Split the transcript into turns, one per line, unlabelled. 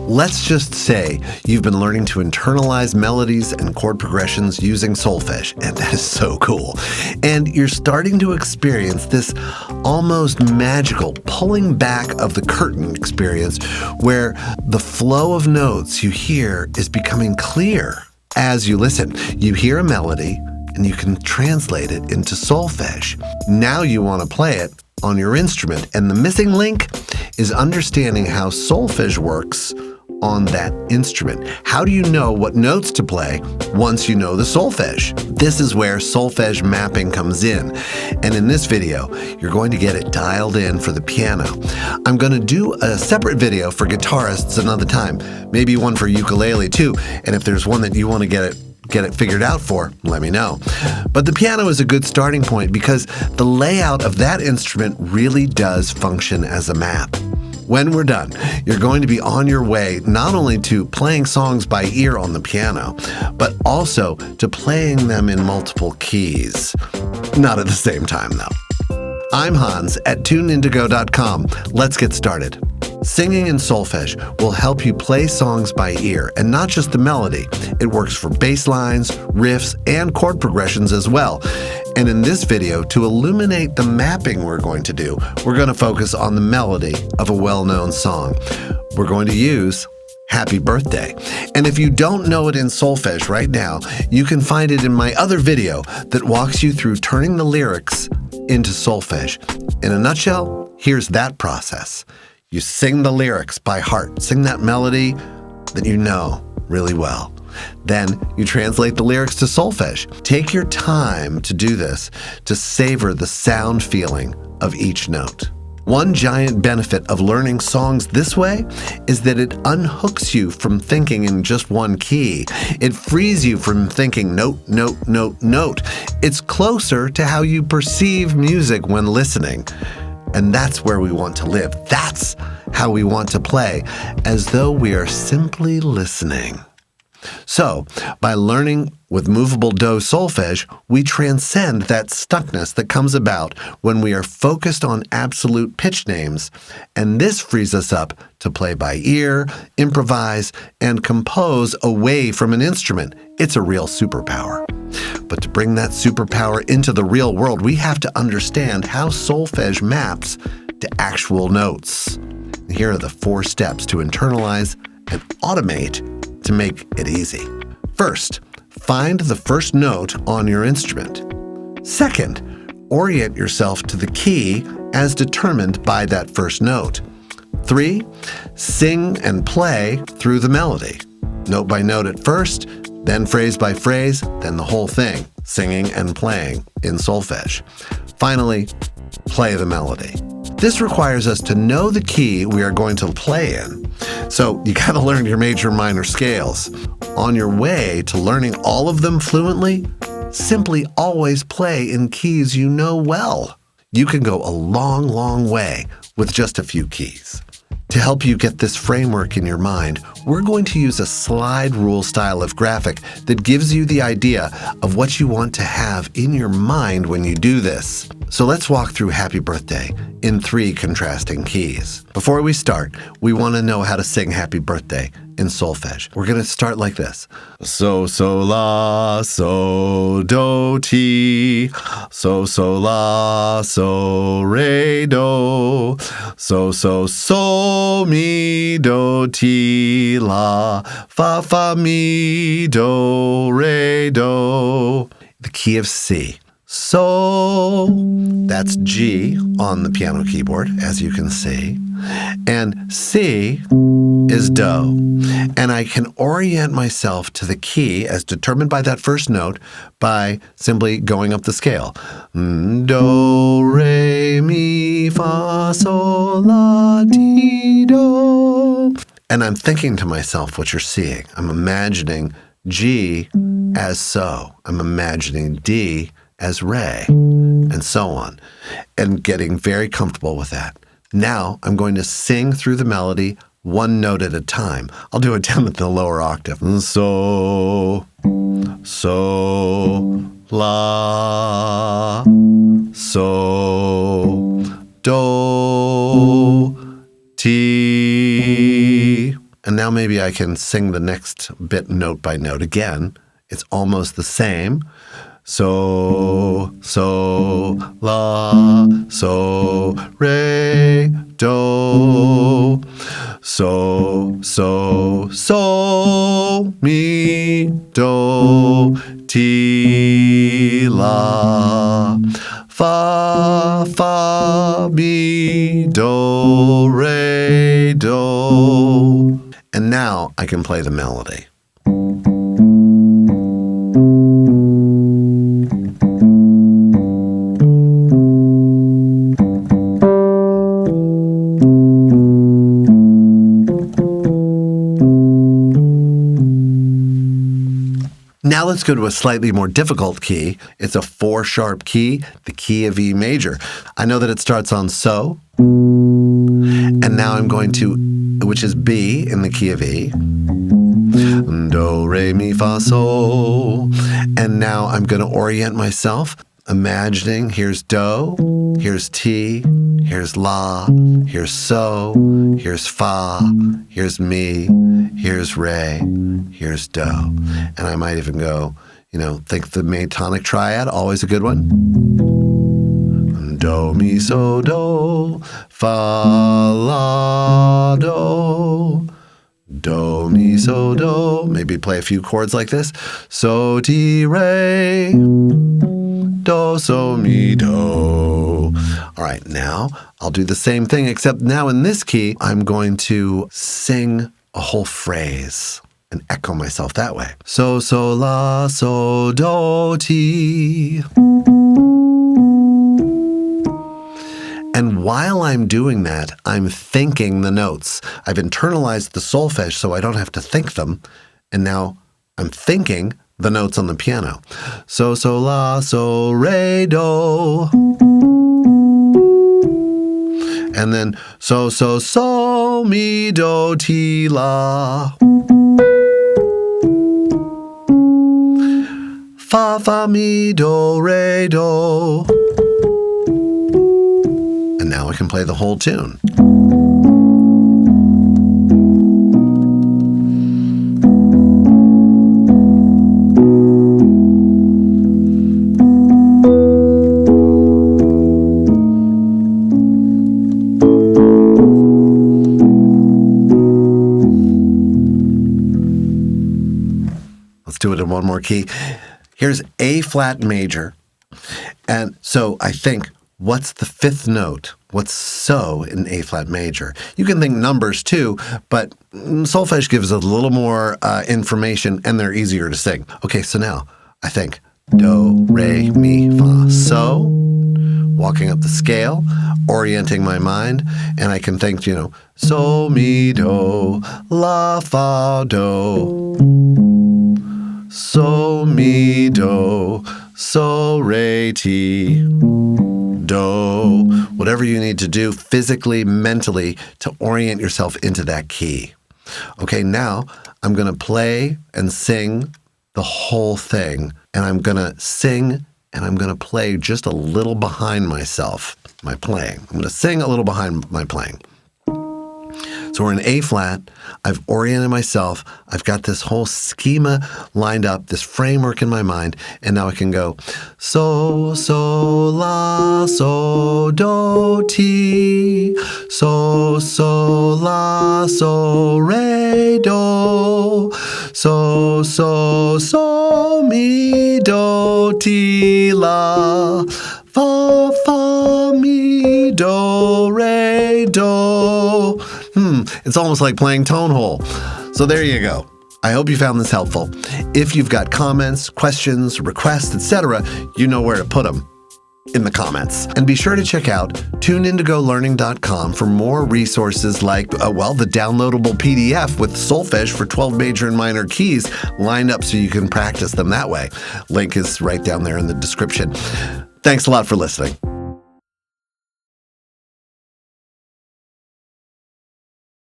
Let's just say you've been learning to internalize melodies and chord progressions using Solfège, and that is so cool. And you're starting to experience this almost magical pulling back of the curtain experience where the flow of notes you hear is becoming clear. As you listen, you hear a melody and you can translate it into Solfège. Now you want to play it on your instrument, and the missing link is understanding how Solfège works on that instrument. How do you know what notes to play once you know the solfège? This is where solfège mapping comes in. And in this video, you're going to get it dialed in for the piano. I'm going to do a separate video for guitarists another time, maybe one for ukulele too. And if there's one that you want to get it figured out for, let me know. But the piano is a good starting point because the layout of that instrument really does function as a map. When we're done, you're going to be on your way not only to playing songs by ear on the piano, but also to playing them in multiple keys. Not at the same time, though. I'm Hans at tuneindigo.com. Let's get started. Singing in solfège will help you play songs by ear, and not just the melody. It works for bass lines, riffs, and chord progressions as well. And in this video, to illuminate the mapping we're going to do, we're going to focus on the melody of a well-known song. We're going to use Happy Birthday. And if you don't know it in solfège right now, you can find it in my other video that walks you through turning the lyrics into solfège. In a nutshell, here's that process. You sing the lyrics by heart. Sing that melody that you know really well. Then you translate the lyrics to solfège. Take your time to do this to savor the sound feeling of each note. One giant benefit of learning songs this way is that it unhooks you from thinking in just one key. It frees you from thinking note, note, note, note. It's closer to how you perceive music when listening. And that's where we want to live. That's how we want to play, as though we are simply listening. So, by learning with movable-do solfège, we transcend that stuckness that comes about when we are focused on absolute pitch names, and this frees us up to play by ear, improvise, and compose away from an instrument. It's a real superpower. But to bring that superpower into the real world, we have to understand how solfège maps to actual notes. Here are the 4 steps to internalize and automate to make it easy. First, find the first note on your instrument. Second, orient yourself to the key as determined by that first note. 3, sing and play through the melody. Note by note at first, then phrase by phrase, then the whole thing, singing and playing in solfège. Finally, play the melody. This requires us to know the key we are going to play in. So you got to learn your major and minor scales. On your way to learning all of them fluently, simply always play in keys you know well. You can go a long, long way with just a few keys. To help you get this framework in your mind, we're going to use a slide rule style of graphic that gives you the idea of what you want to have in your mind when you do this. So let's walk through Happy Birthday in 3 contrasting keys. Before we start, we want to know how to sing Happy Birthday in solfège. We're going to start like this. So, la, so, do, ti. So, la, so, re, do. So, mi, do, ti, la. Fa, mi, do, re, do. The key of C. So, that's G on the piano keyboard, as you can see. And C is Do. And I can orient myself to the key as determined by that first note by simply going up the scale. Do, re, mi, fa, sol, la, ti, do. And I'm thinking to myself what you're seeing. I'm imagining G as so. I'm imagining D as re, and so on, and getting very comfortable with that. Now I'm going to sing through the melody 1 note at a time. I'll do it down at the lower octave. So, la, so, do, ti, And now maybe I can sing the next bit note by note again. It's almost the same. So, la, so, re, do. So, mi, do, ti, la. Fa, mi, do, re, do. And now I can play the melody. Now let's go to a slightly more difficult key. It's a 4-sharp key, the key of E major. I know that it starts on so, and now I'm going to, which is B in the key of E. Do, re, mi, fa, sol. And now I'm going to orient myself, imagining here's do, here's ti, here's la, here's so, here's fa, here's mi, here's re, here's do. And I might even go, think the main tonic triad, always a good one. Do, mi, so, do, fa, la, do. Do, mi, so, do. Maybe play a few chords like this. So, ti, re. Do, so, mi, do. All right, now I'll do the same thing, except now in this key, I'm going to sing a whole phrase and echo myself that way. So, la, so, do, ti. And while I'm doing that, I'm thinking the notes. I've internalized the solfège so I don't have to think them. And now I'm thinking the notes on the piano. So, la, so, re, do. And then so, mi, do, ti, la. Fa, mi, do, re, do. And now I can play the whole tune. Let's do it in one more key. Here's A flat major. And so I think, what's the 5th note? What's so in A flat major? You can think numbers too, but solfège gives a little more information and they're easier to sing. Okay, so now I think do, re, mi, fa, so, walking up the scale, orienting my mind, and I can think, so, mi, do, la, fa, do, so, mi, do, so, re, ti, do, whatever you need to do physically, mentally to orient yourself into that key. Okay, now I'm going to play and sing the whole thing, and I'm going to sing and I'm going to play just a little behind myself, my playing. I'm going to sing a little behind my playing. So we're in A flat, I've oriented myself, I've got this whole schema lined up, this framework in my mind, and now I can go so, la, so, do, ti, so, la, so, re, do, so, mi, do, ti, la, fa, mi, do, re, do. It's almost like playing tone hole. So there you go. I hope you found this helpful. If you've got comments, questions, requests, etc., you know where to put them in the comments. And be sure to check out tuneindigololearning.com for more resources like, the downloadable PDF with solfège for 12 major and minor keys lined up so you can practice them that way. Link is right down there in the description. Thanks a lot for listening.